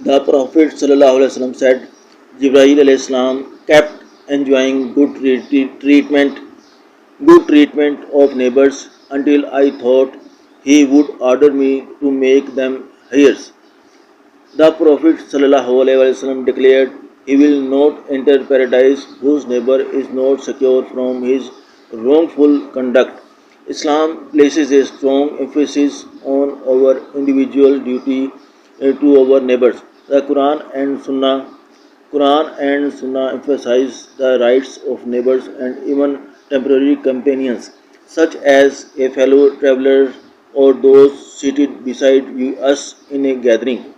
The Prophet ﷺ said, Jibreel alayhi kept enjoying good treatment of neighbors until I thought he would order me to make them his. The Prophet ﷺ declared, he will not enter paradise whose neighbor is not secure from his wrongful conduct. Islam places a strong emphasis on our individual duty to our neighbors. The Quran and Sunnah emphasize the rights of neighbors and even temporary companions, such as a fellow traveler or those seated beside us in a gathering.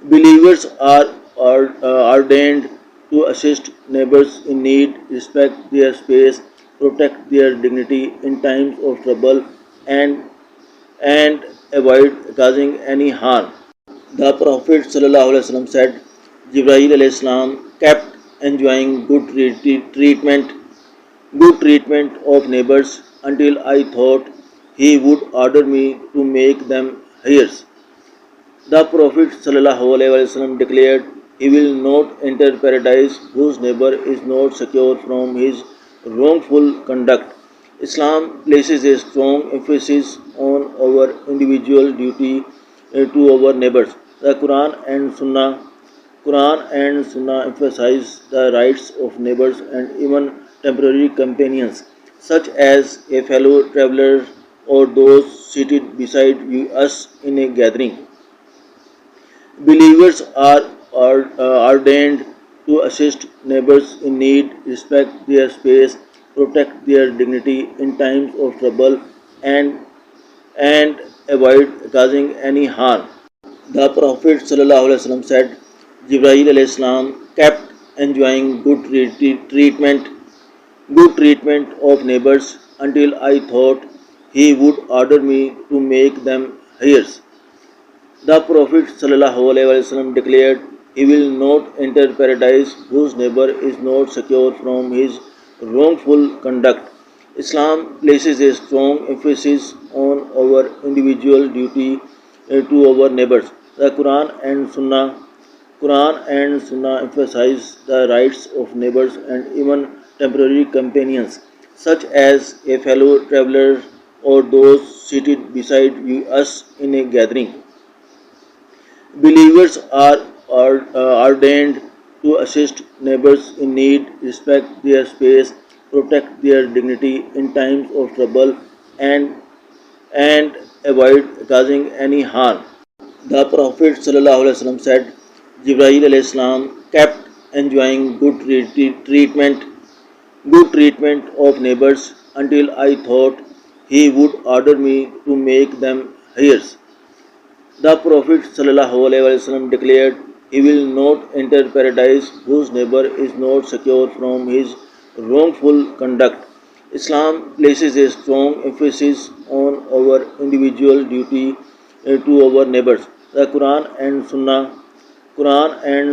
Believers are ordained to assist neighbors in need, respect their space, protect their dignity in times of trouble, and, and avoid causing any harm. The Prophet ﷺ said, Jibreel alayhi kept enjoying good treatment of neighbors until I thought he would order me to make them his. The Prophet ﷺ declared, he will not enter paradise whose neighbor is not secure from his wrongful conduct. Islam places a strong emphasis on our individual duty to our neighbors. The Quran and Sunnah emphasize the rights of neighbors and even temporary companions, such as a fellow traveler or those seated beside us in a gathering. Believers are ordained to assist neighbors in need, respect their space, protect their dignity in times of trouble, and, and avoid causing any harm. The Prophet ﷺ said, Jibreel alayhi kept enjoying good treatment of neighbors until I thought he would order me to make them his. The Prophet ﷺ declared, he will not enter paradise whose neighbor is not secure from his wrongful conduct. Islam places a strong emphasis on our individual duty to our neighbors. The Quran and Sunnah emphasize the rights of neighbors and even temporary companions, such as a fellow traveler or those seated beside us in a gathering. Believers are ordained to assist neighbors in need, respect their space, protect their dignity in times of trouble, and, and avoid causing any harm. The Prophet ﷺ said, Jibreel alayhi kept enjoying good treatment of neighbors until I thought he would order me to make them his. The Prophet ﷺ declared, he will not enter paradise whose neighbor is not secure from his wrongful conduct. Islam places a strong emphasis on our individual duty to our neighbors. The Quran and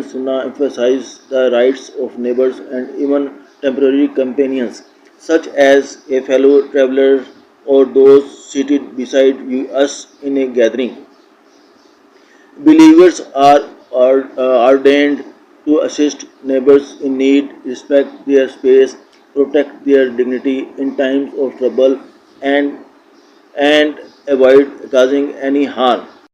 Sunnah emphasize the rights of neighbors and even temporary companions, such as a fellow traveler or those seated beside us in a gathering. Believers are ordained to assist neighbors in need, respect their space, protect their dignity in times of trouble, and avoid causing any harm.